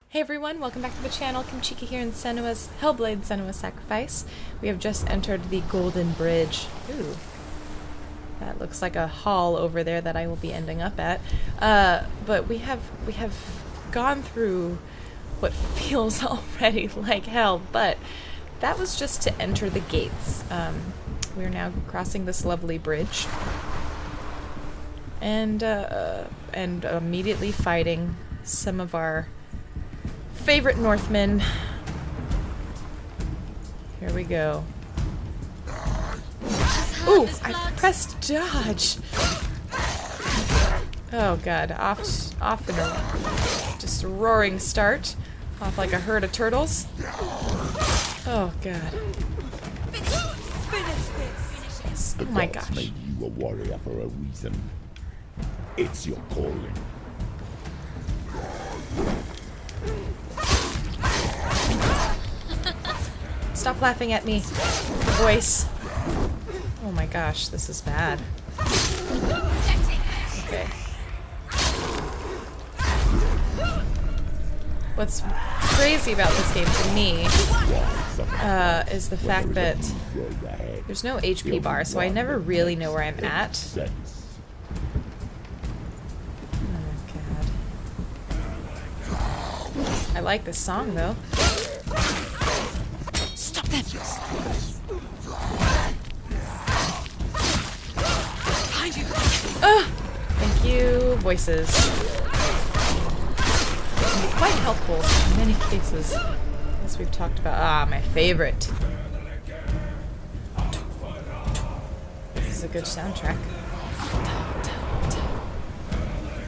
Hey everyone, welcome back to the channel. Kimchica here in Senua's Hellblade Senua's Sacrifice. We have just entered the Golden Bridge. Ooh. That looks like a hall over there that I will be ending up at. But we have gone through what feels already like hell, but that was just to enter the gates. We're now crossing this lovely bridge. And immediately fighting some of our favorite Northmen. Here we go. Ooh, I pressed dodge. Oh god, off in a just a roaring start. Off like a herd of turtles. Oh god. Oh my gosh. Made you a warrior for a reason. It's your calling. Stop laughing at me. Voice. Oh my gosh, this is bad. Okay. What's crazy about this game to me is the fact that there's no HP bar, so I never really know where I'm at. Oh god. I like this song though. Stop that! Thank you, voices. Can be quite helpful in many cases, as we've talked about. Ah, my favorite. This is a good soundtrack.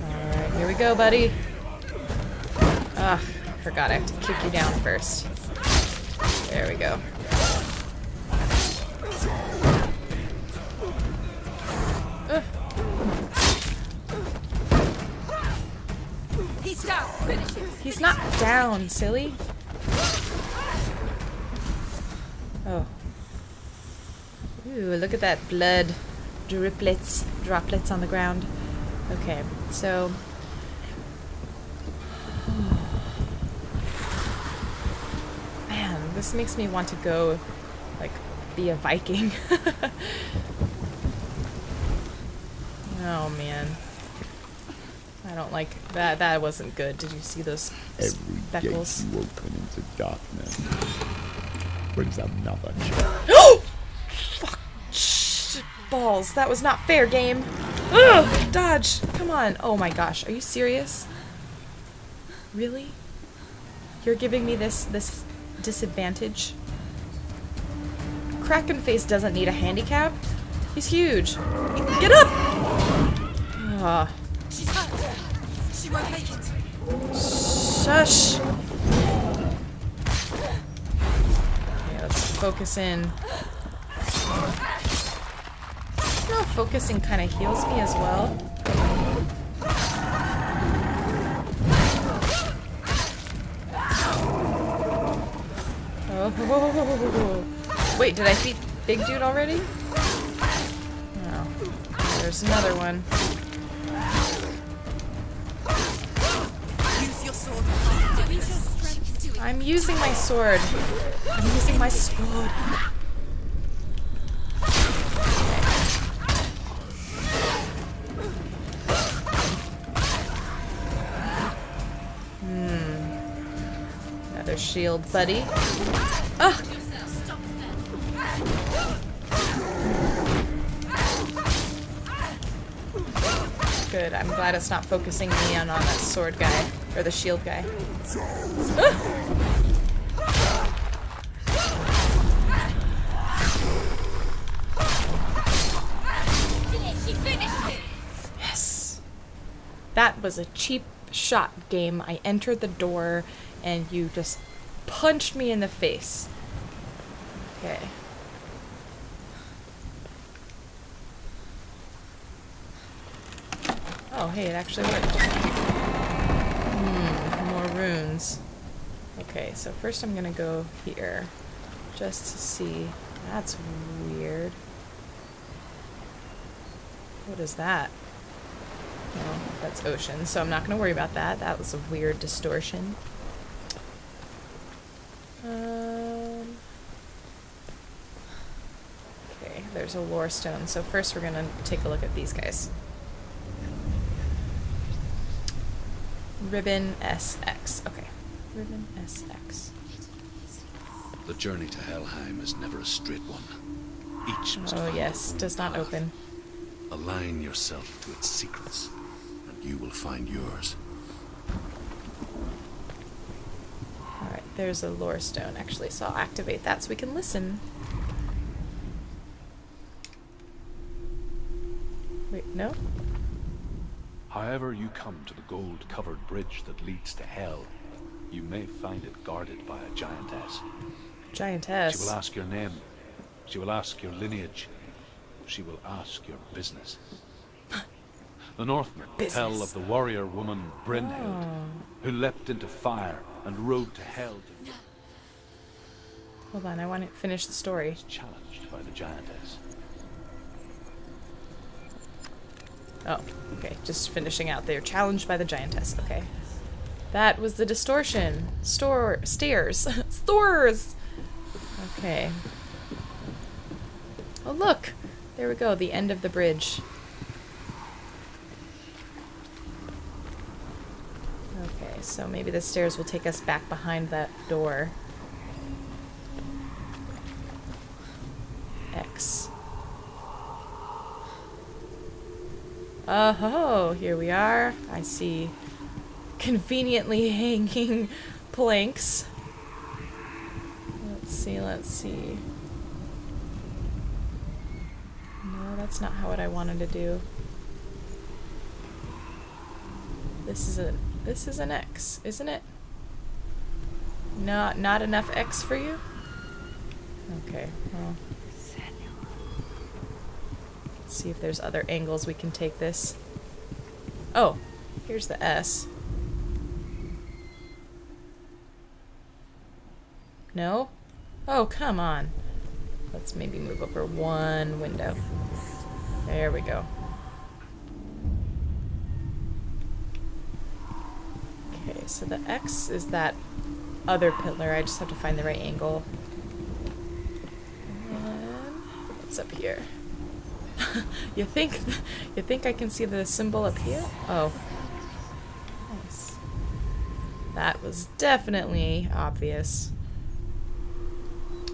Alright, here we go, buddy. Ah, I forgot I have to kick you down first. There we go. He's down. Finish it. He's not down, silly. Oh. Ooh, look at that blood droplets on the ground. Okay, so man, this makes me want to go, like, be a Viking. Oh man. I don't like that. That wasn't good. Did you see those speckles? Every gate you open into darkness brings another chance. Oh! Fuck. Shh. Balls. That was not fair, game. Ugh! Dodge. Come on. Oh my gosh. Are you serious? Really? You're giving me this disadvantage? Krakenface doesn't need a handicap. He's huge. Get up! Ugh. She's hurt. She won't make it. Shush. Okay, let's focus in. No, focusing kind of heals me as well. Oh. Wait, did I beat Big Dude already? No. There's another one. Use your sword. Use your strength to it. I'm using my sword. I'm using my sword. Another shield, buddy. Ah! Good. I'm glad it's not focusing me on that sword guy or the shield guy. Ah! Yes. That was a cheap shot, game. I entered the door and you just punched me in the face. Okay. Oh, hey, it actually worked. More runes. Okay, so first I'm gonna go here, just to see. That's weird. What is that? Well, that's ocean, so I'm not gonna worry about that. That was a weird distortion. Okay, there's a lore stone. So first we're gonna take a look at these guys. Ribbon SX. Okay. Ribbon SX. The journey to Helheim is never a straight one. Each must Oh find yes, their own does not path. open. Align yourself to its secrets, and you will find yours. Alright, there's a lore stone actually, so I'll activate that so we can listen. Wait, no? However you come to the gold-covered bridge that leads to Hell, you may find it guarded by a giantess. Giantess. She will ask your name. She will ask your lineage. She will ask your business. The Northmen tell of the warrior woman Brynhild, who leapt into fire and rode to Hell to Hold on, I want to finish the story. was challenged by the giantess. Oh, okay, just finishing out there. Challenged by the giantess. Okay. That was the distortion. Stairs. Stores! Okay. Oh, look! There we go, the end of the bridge. Okay, so maybe the stairs will take us back behind that door. X. Oh, here we are. I see conveniently hanging planks. Let's see. No, that's not what I wanted to do. This is an X, isn't it? Not enough X for you? Okay, well. Let's see if there's other angles we can take this. Oh, here's the S. No? Oh, come on. Let's maybe move over one window. There we go. Okay, so the X is that other pillar. I just have to find the right angle. And what's up here? You think I can see the symbol up here? Oh. Nice. That was definitely obvious.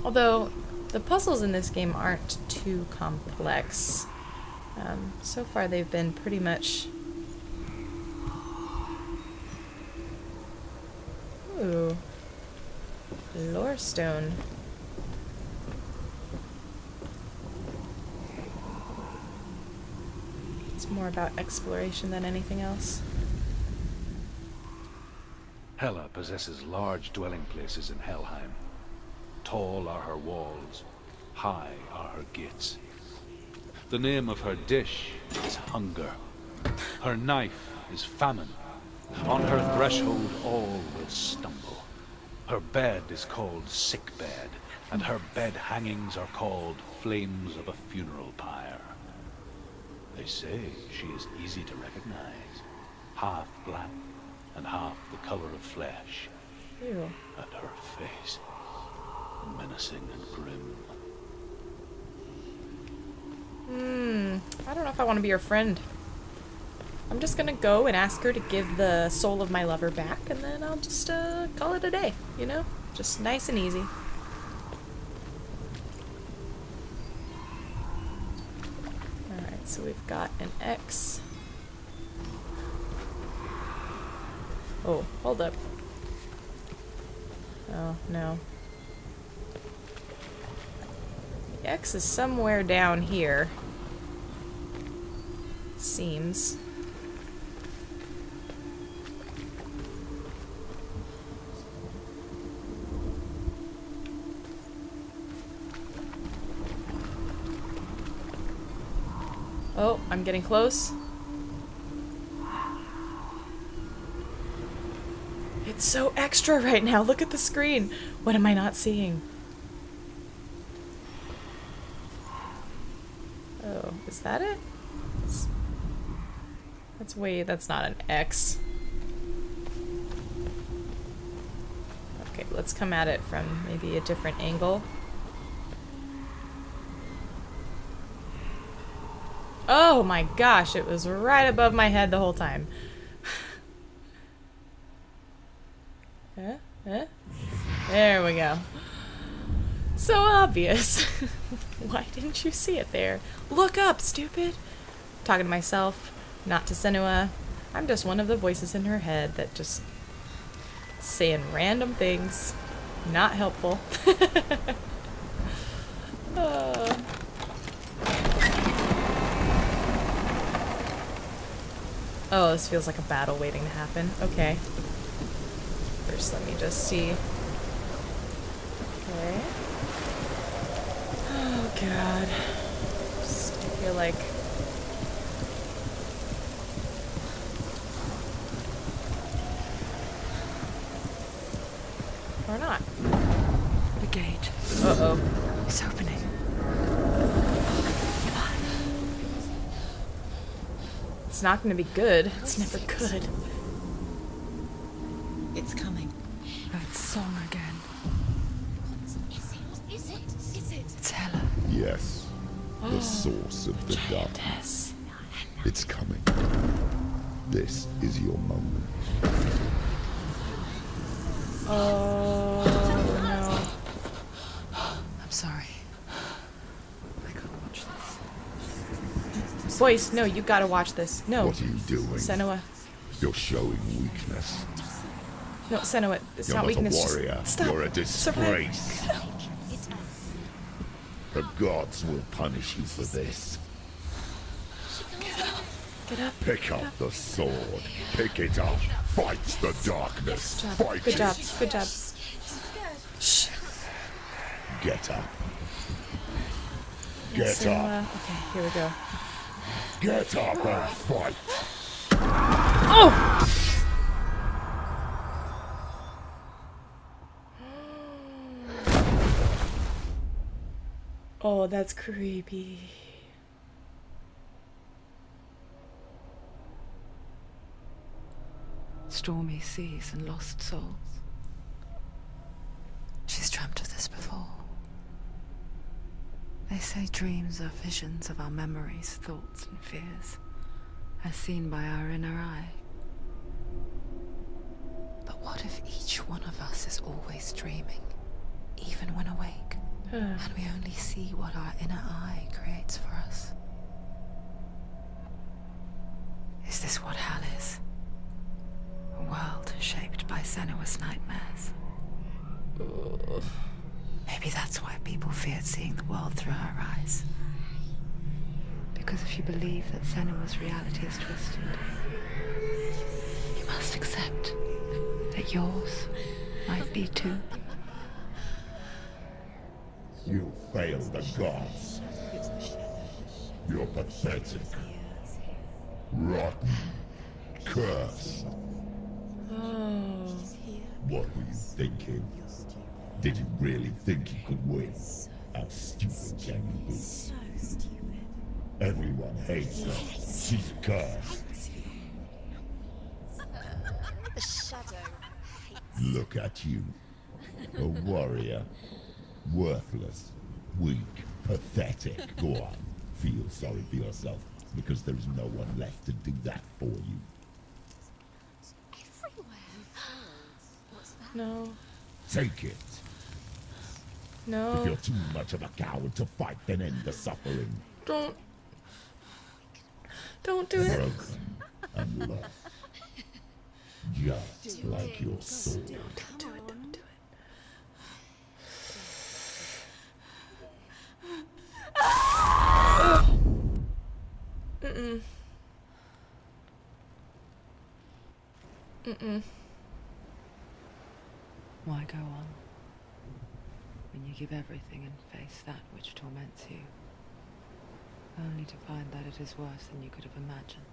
Although, the puzzles in this game aren't too complex. So far they've been pretty much... Ooh. Lore stone. It's more about exploration than anything else. Hela possesses large dwelling places in Helheim. Tall are her walls, high are her gates. The name of her dish is hunger. Her knife is famine. On her threshold all will stumble. Her bed is called sick bed, and her bed hangings are called flames of a funeral pyre. They say she is easy to recognize, half black and half the color of flesh. Ew. And her face, menacing and grim. I don't know if I want to be her friend. I'm just gonna go and ask her to give the soul of my lover back, and then I'll just call it a day, you know? Just nice and easy. Alright, so we've got an X. Oh, hold up. Oh, no. The X is somewhere down here. It seems. Oh, I'm getting close. It's so extra right now. Look at the screen. What am I not seeing? Oh, is that it? That's not an X. Okay, Okay, let's come at it from maybe a different angle. Oh my gosh, it was right above my head the whole time. There we go. So obvious. Why didn't you see it there? Look up, stupid! Talking to myself, not to Senua. I'm just one of the voices in her head that just saying random things. Not helpful. Oh, this feels like a battle waiting to happen. Okay. First, let me just see. Okay. Oh, God. Just feel like... Or not. The gate. Uh-oh. It's opening. It's not gonna be good. It's never good. It's coming. That song again. Is it? It's Hela. Yes. The source of the darkness. It's coming. This is your moment. Oh, no. I'm sorry. I can't watch this. Voice, no, you gotta watch this. No. What are you doing? Senua. You're showing weakness. No, Senua, it's You're not not weakness. a warrior. Just stop. You're a disgrace. The gods will punish you for this. Get up. Pick up the sword. Pick it up. Fight the darkness. Fight Good it. job. Good job. Shh. Get up. Get Senua. up. Okay, here we go. Get up and fight. Oh! Oh, that's creepy. Stormy seas and lost souls. She's dreamt of this before. They say dreams are visions of our memories, thoughts and fears, as seen by our inner eye. But what if each one of us is always dreaming, even when awake, and we only see what our inner eye creates for us? Is this what hell is? A world shaped by Senua's nightmares. Maybe that's why people feared seeing the world through her eyes. Because if you believe that Senua's reality is twisted, you must accept that yours might be too. You failed the gods. You're pathetic. Rotten. Cursed. What were you thinking? Did you really think you could win? How stupid can you be? Everyone hates her. She's cursed. The shadow. Look at you. A warrior. Worthless. Weak. Pathetic. Go on. Feel sorry for yourself, because there is no one left to do that for you. No. Take it. If No. you're too much of a coward to fight, then end the suffering. Don't. Don't do it. Broken and lost. Just like your soul. Don't do it. Don't do it. Mm-mm. Mm-mm. Why go on when you give everything and face that which torments you, only to find that it is worse than you could have imagined?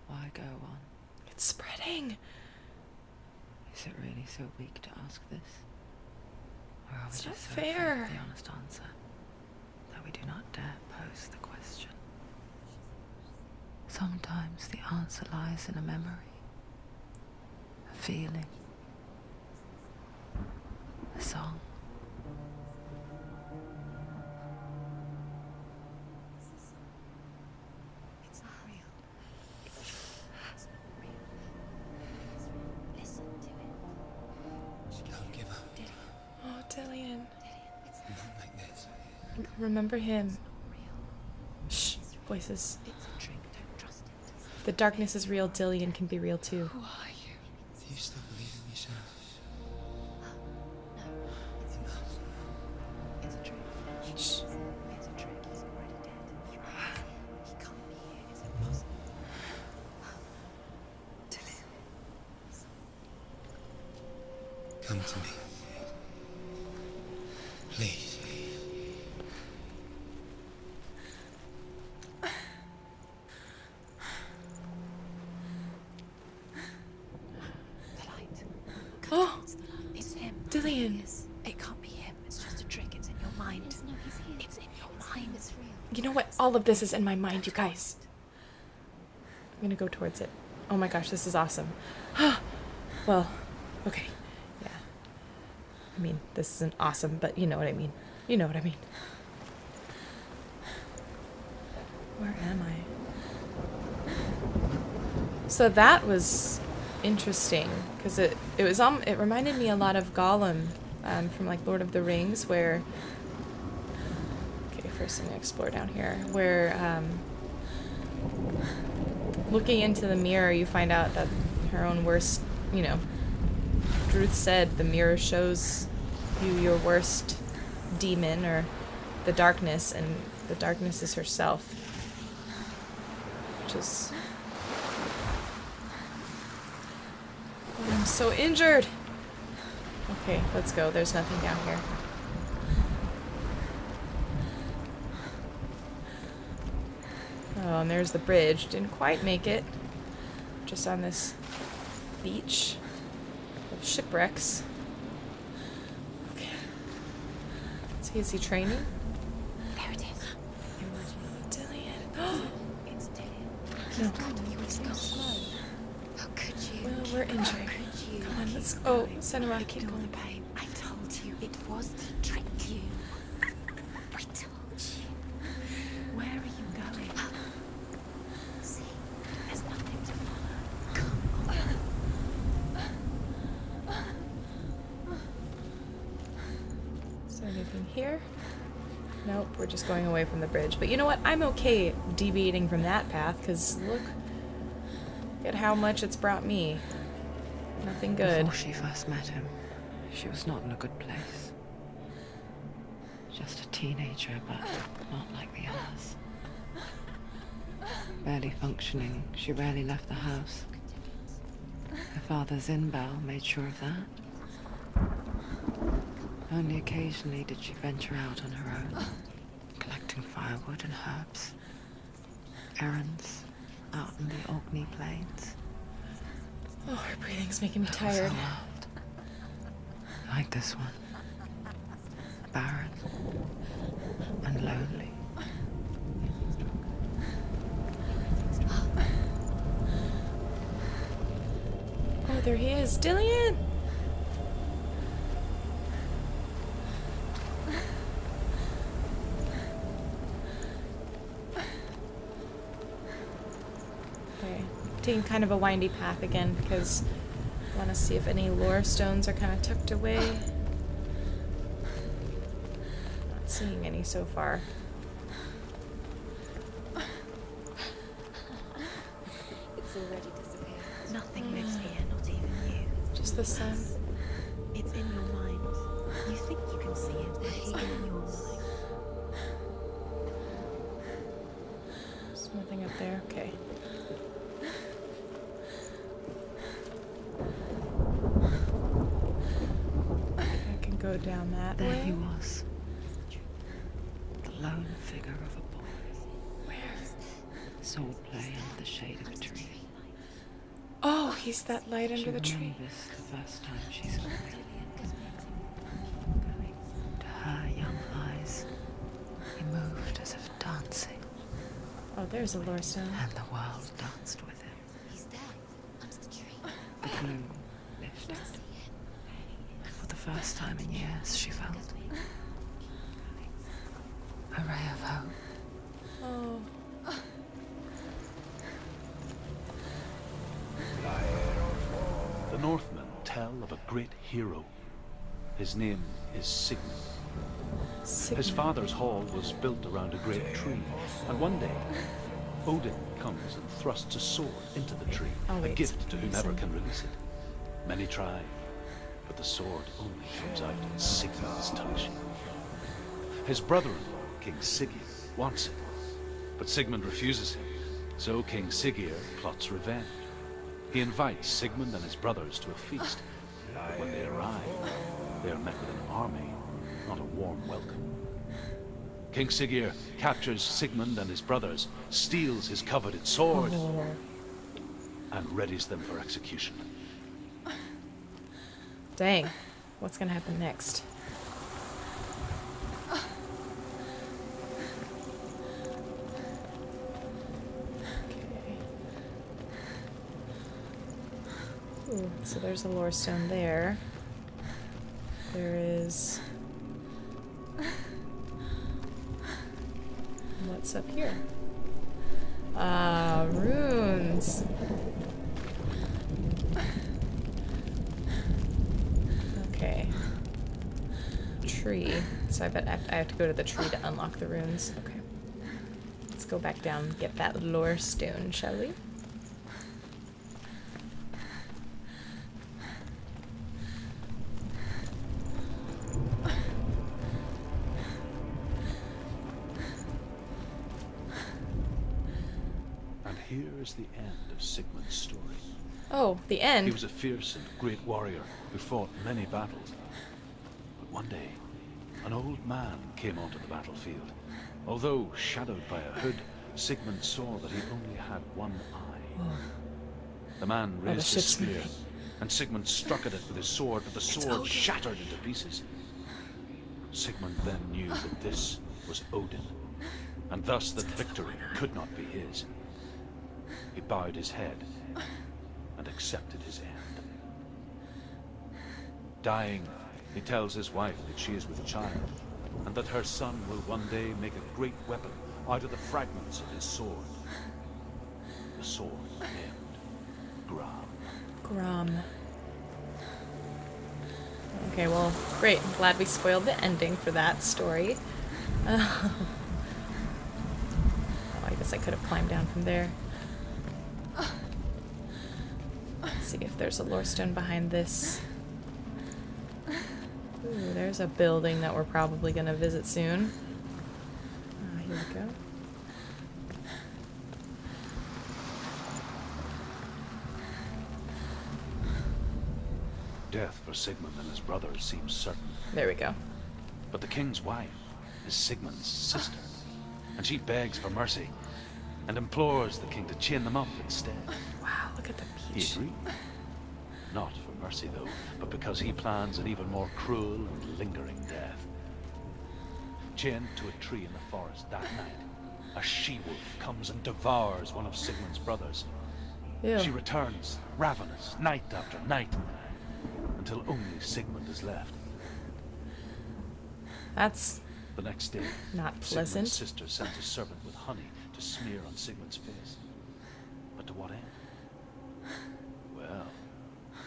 Why go on? It's spreading. Is it really so weak to ask this? Or are we It's just not so afraid fair. of the honest answer that we do not dare pose the question? Sometimes the answer lies in a memory, a feeling, A song. It's not real. It's not real. Listen to it. Don't give up. Oh, Dillian. It's Not like this. Remember him. real. Shh. Voices. It's a trick. Don't trust it. If the darkness is real, Dillian can be real too. Who are you? Do you still believe in yourself? No, it's not. It's a trick. Shh. It's a trick. He's already dead. He can't be here. It's impossible. Come to me. Please. The light. Oh, It's the light. It's him. Dillian. It can't be him. It's just a trick. It's in your mind. No, he's here. It's in your mind. It's real. You know what? All of this is in my mind, you guys. I'm gonna go towards it. Oh my gosh, this is awesome. Well, okay. Yeah. I mean, this isn't awesome, but you know what I mean. You know what I mean. Where am I? So that was interesting because it reminded me a lot of Gollum from like Lord of the Rings, where first I'm gonna explore down here, where looking into the mirror you find out that her own worst, you know, Druth said the mirror shows you your worst demon or the darkness, and the darkness is herself, which is... Oh, I'm so injured. Okay, let's go. There's nothing down here. Oh, and there's the bridge. Didn't quite make it. Just on this beach of shipwrecks. Okay. Let's see, is he training? There it is. Dillian. It's Dillian. No. You was so slow. How could you? Well, we're injured. How could you? Come on, let's go. Senua, keep Ignore going. the pain. I told you it was to trick you. I told you. Where are you going? See, there's nothing to follow. Come on. Is there anything here? Nope, we're just going away from the bridge. But you know what? I'm okay deviating from that path, because look at how much it's brought me. Nothing good. Before she first met him, she was not in a good place. Just a teenager, but not like the others. Barely functioning, she rarely left the house. Her father's in-bell made sure of that. Only occasionally did she venture out on her own, collecting firewood and herbs. Errands out in the Orkney plains. Oh, her breathing's making me That was her tired. world. Like this one. Barren and lonely. Oh, there he is. Dillian! Okay, taking kind of a windy path again because I want to see if any lore stones are kind of tucked away. Not seeing any so far. It's already disappeared. Nothing lives here, not even you. Just the sun. It's in your mind. You think you can see it, but it's in your mind. There's nothing up there. Okay. I can go down that There way. he was. The lone figure of a boy. Where? Sword play under the shade of a tree. Oh, he's that light She under the tree. remembers the first time she saw him. To her young eyes, he moved as if dancing, Oh, there's a lore stone. and the world danced with him. He's there, under the tree. The gloom lifted. For the first time in years, she felt. A ray of hope. Oh. The Northmen tell of a great hero. His name is Sigmund. His father's hall was built around a great tree, and one day, Odin comes and thrusts a sword into the tree, Oh, a wait, gift to whomever listen. can release it. Many try, but the sword only comes out in Sigmund's touch. His brother-in-law, King Siggeir, wants it, but Sigmund refuses him, so King Siggeir plots revenge. He invites Sigmund and his brothers to a feast, but when they arrive, they are met with an army, not a warm welcome. King Siggeir captures Sigmund and his brothers, steals his coveted sword, and readies them for execution. Dang. What's gonna happen next? Okay. Ooh, so there's a lore stone there. There is... What's up here? Ah, runes. Okay. Tree. So I bet I have to go to the tree to unlock the runes. Okay. Let's go back down and get that lore stone, shall we? Here is the end of Sigmund's story. Oh, the He end. was a fierce and great warrior who fought many battles. But one day, an old man came onto the battlefield. Although shadowed by a hood, Sigmund saw that he only had one eye. The man the raised his ship's spear, moving. and Sigmund struck at it with his sword, but the sword Odin. shattered into pieces. Sigmund then knew that this was Odin, and thus that victory could not be his. He bowed his head and accepted his end. Dying, he tells his wife that she is with child, and that her son will one day make a great weapon out of the fragments of his sword. The sword named Gram. Grom. Okay, well, great. I'm glad we spoiled the ending for that story. Oh, I guess I could have climbed down from there. Let's see if there's a lore stone behind this. Ooh, there's a building that we're probably going to visit soon. Here we go. Death for Sigmund and his brothers seems certain, There we go. but the king's wife is Sigmund's sister, and she begs for mercy and implores the king to chain them up instead. Wow, look at the He beach. agreed. Not for mercy, though, but because he plans an even more cruel and lingering death. Chained to a tree in the forest that night, a she-wolf comes and devours one of Sigmund's brothers. Ew. She returns, ravenous, night after night, until only Sigmund is left. That's The next day, not pleasant. Sigmund's sister sent a servant with honey to smear on Sigmund's face. But to what end? Well,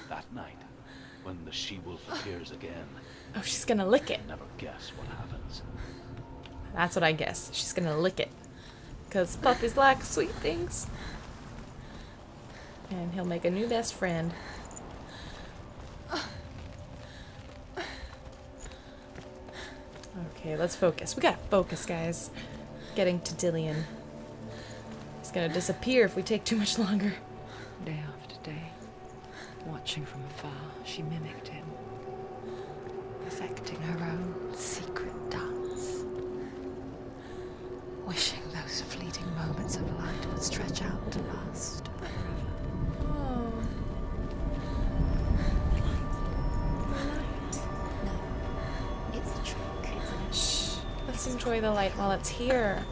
that night, when the she-wolf appears again, Oh, she's gonna lick it. never guess what happens. That's what I guess. She's gonna lick it. Because puppies like sweet things. And he'll make a new best friend. Okay, let's focus. We gotta focus, guys. Getting to Dillion. He's gonna disappear if we take too much longer. Day after day, watching from afar, she mimicked him, perfecting her own secret dance, wishing those fleeting moments of light would stretch out to last forever. Oh. No, it's a trick. Shh. Let's enjoy the light while it's here.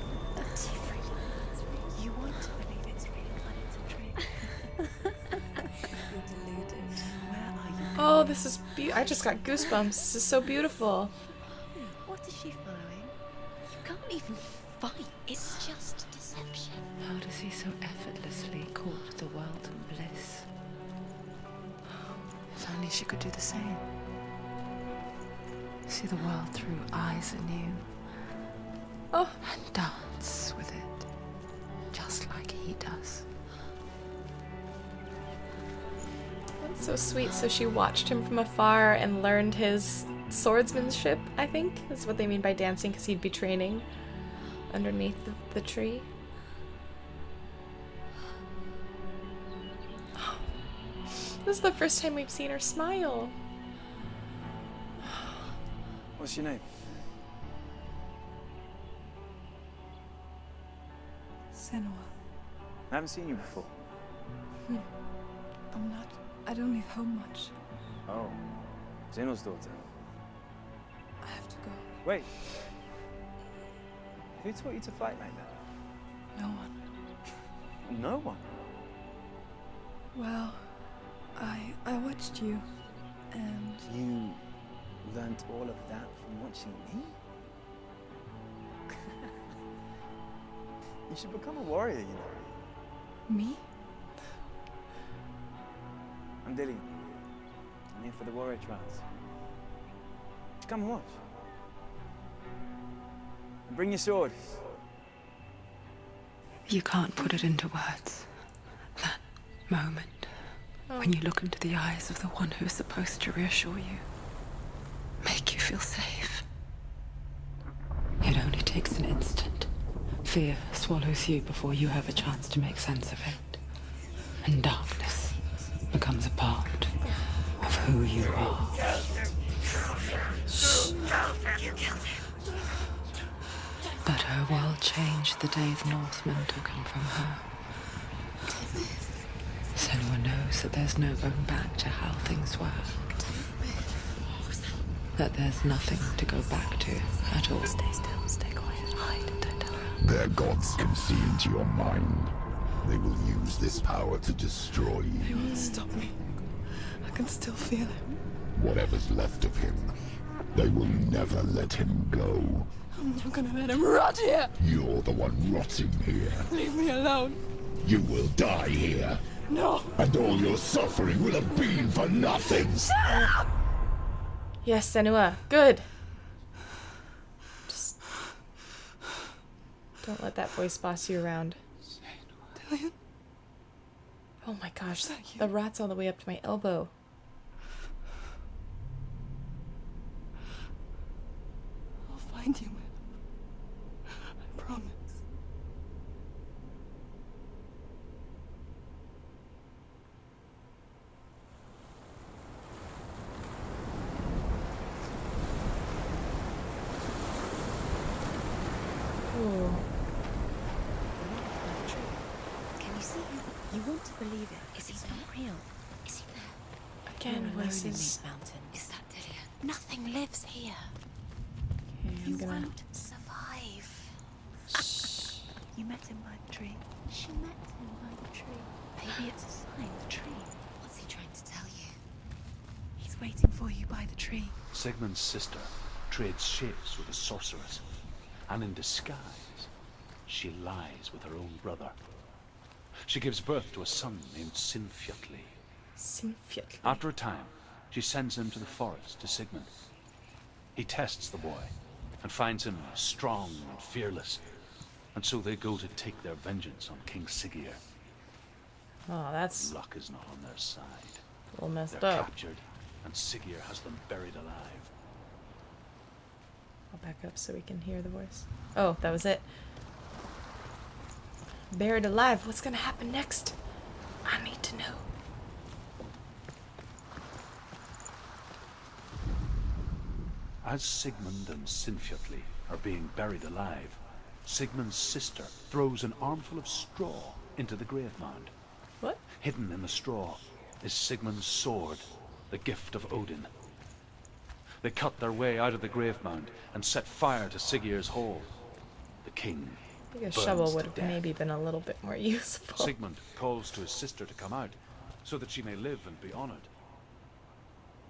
You want to believe it's real, but it's a trick. You're deluded. Where are you? Oh, this is I just got goosebumps. This is so beautiful. What is she following? You can't even fight. It's just deception. How does he so effortlessly court the world and bliss? If only she could do the same. See the world through eyes anew. Oh. And dance with it, just like he does. That's so sweet. So she watched him from afar and learned his swordsmanship, I think. That's what they mean by dancing, because he'd be training underneath the tree. This is the first time we've seen her smile. What's your name? Senua. I haven't seen you before. I don't leave home much. Oh, Zeno's daughter. I have to go. Wait. Who taught you to fight like that? No one. No one. Well, I watched you, and You learnt all of that from watching me? You should become a warrior, you know. me? I'm Dillian. I'm here for the warrior trials. Come and watch. And bring your sword. You can't put it into words. That moment, when you look into the eyes of the one who is supposed to reassure you, make you feel safe. It only takes an instant. Fear swallows you before you have a chance to make sense of it. And darkness becomes a part of who you are. But her world changed the day the Northmen took him from her. Senua knows that there's no going back to how things were. That there's nothing to go back to at all. Stay still, stay quiet, hide, don't tell her. Their gods can see into your mind. They will use this power to destroy They you. won't stop me. I can still feel him. Whatever's left of him, they will never let him go. I'm not gonna let him rot here. You're the one rotting here. Leave me alone. You will die here. No. And all your suffering will have been for nothing. Yes, Senua. Good. Just don't let that voice boss you around. Dillian, Oh my gosh, that you? the rat's all the way up to my elbow. I'll find you, man. I promise. Ooh. Can you see him? You want to believe it. Is he not real? Is he there? Again, You're alone in voices. these mountains. Is that Dillian? Nothing lives here. Okay, You I'm gonna. won't survive. You met him by the tree. She met him by the tree. Maybe it's a sign. The tree. What's he trying to tell you? He's waiting for you by the tree. Sigmund's sister trades shapes with a sorceress, and in disguise, she lies with her own brother. She gives birth to a son named Sinfjotli. Sinfjotli. After a time, she sends him to the forest to Sigmund. He tests the boy and finds him strong and fearless, and so they go to take their vengeance on King Siggeir. Oh, that's Luck is not on their side. a little messed They're up. captured, and Siggeir has them buried alive. I'll back up so we can hear the voice. Oh, that was it. Buried alive. What's gonna happen next? I need to know. As Sigmund and Sinfjotli are being buried alive, Sigmund's sister throws an armful of straw into the grave mound. What? Hidden in the straw is Sigmund's sword, the gift of Odin. They cut their way out of the grave mound and set fire to Siggeir's hall. The king I think a burns shovel to would have death. maybe been a little bit more useful. Sigmund calls to his sister to come out so that she may live and be honored.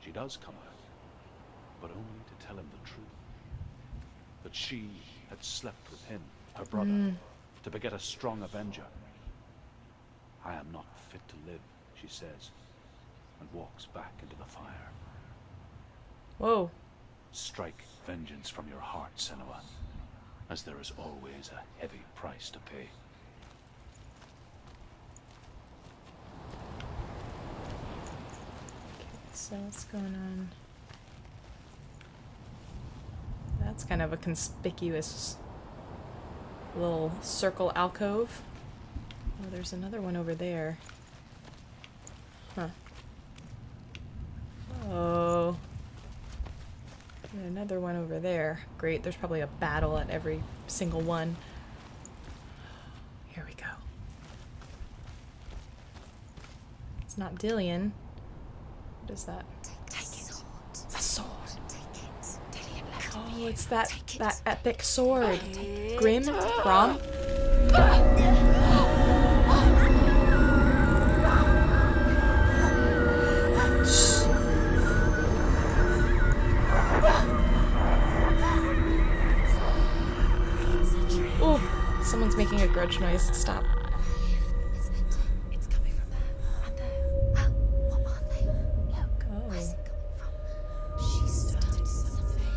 She does come out, but only to tell him the truth. That she had slept with him, her brother, to beget a strong avenger. I am not fit to live, she says, and walks back into the fire. Whoa. Strike vengeance from your heart, Senua, as there is always a heavy price to pay. So what's going on? That's kind of a conspicuous little circle alcove. Oh, there's another one over there. Huh. Oh. And another one over there. Great, there's probably a battle at every single one. Here we go. It's not Dillion. What is that? Take it. It's a sword. Take it. Dillion left Oh, me. it's that Take it. that epic sword. Grim? Grom? Oh, someone's making a grudge noise. Stop. It's empty. It's coming from there. And there. What are they? Look. Oh. Where's it coming from? She started something.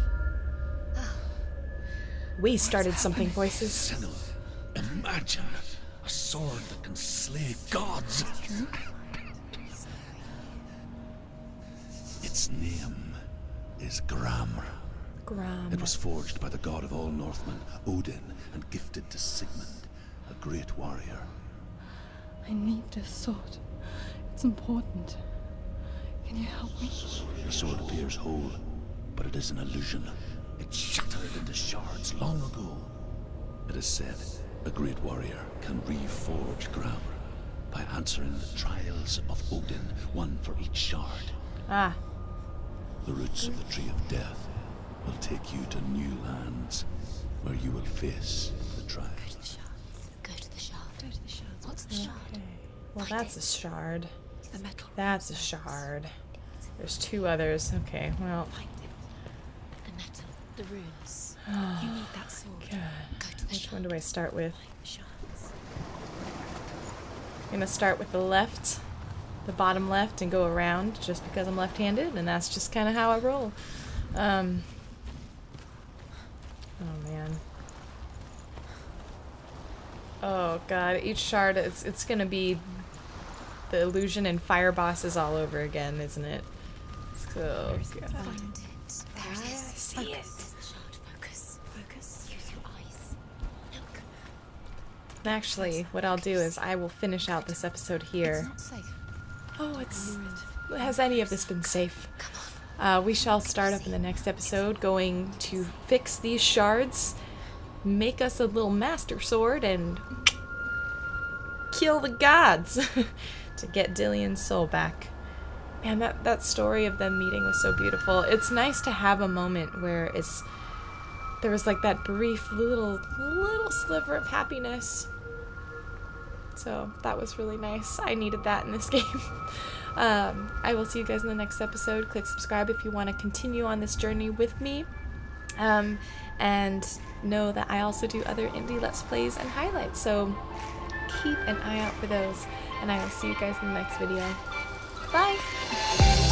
We started something, voices. Senua, imagine a sword that can slay gods. Its name is Gram. Grom. It was forged by the god of all Northmen, Odin, and gifted to Sigmund, a great warrior. I need this sword. It's important. Can you help me? The sword appears whole, but it is an illusion. It shattered into shards long ago. It is said a great warrior can reforge Gram by answering the trials of Odin, one for each shard. Ah. The roots of the tree of death will take you to new lands where you will face the trials. Go to the shard. Go to the shard. What's the shard? Okay. Well, that's a shard. It's the metal. That's a shard. There's two others. Okay, well. Find it. The metal. The runes. You need that sword. God. Go to the Which shard. one do I start with? The shards. I'm gonna start with the left, the bottom left, and go around just because I'm left-handed, and that's just kind of how I roll. Oh man. Oh god, each shard, it's gonna be the illusion and fire bosses all over again, isn't it? So, God. Find it. There it is. see it. There's the shard. Focus. Focus. Use your eyes. Look. Actually, what I'll do is I will finish out this episode here. It's not safe. Oh, has any of this been safe? We shall start up in the next episode going to fix these shards, make us a little master sword, and kill the gods to get Dillion's soul back. Man, that story of them meeting was so beautiful. It's nice to have a moment where there was like that brief little sliver of happiness. So that was really nice. I needed that in this game. I will see you guys in the next episode. Click subscribe if you want to continue on this journey with me. And know that I also do other indie Let's Plays and highlights. So keep an eye out for those. And I will see you guys in the next video. Bye!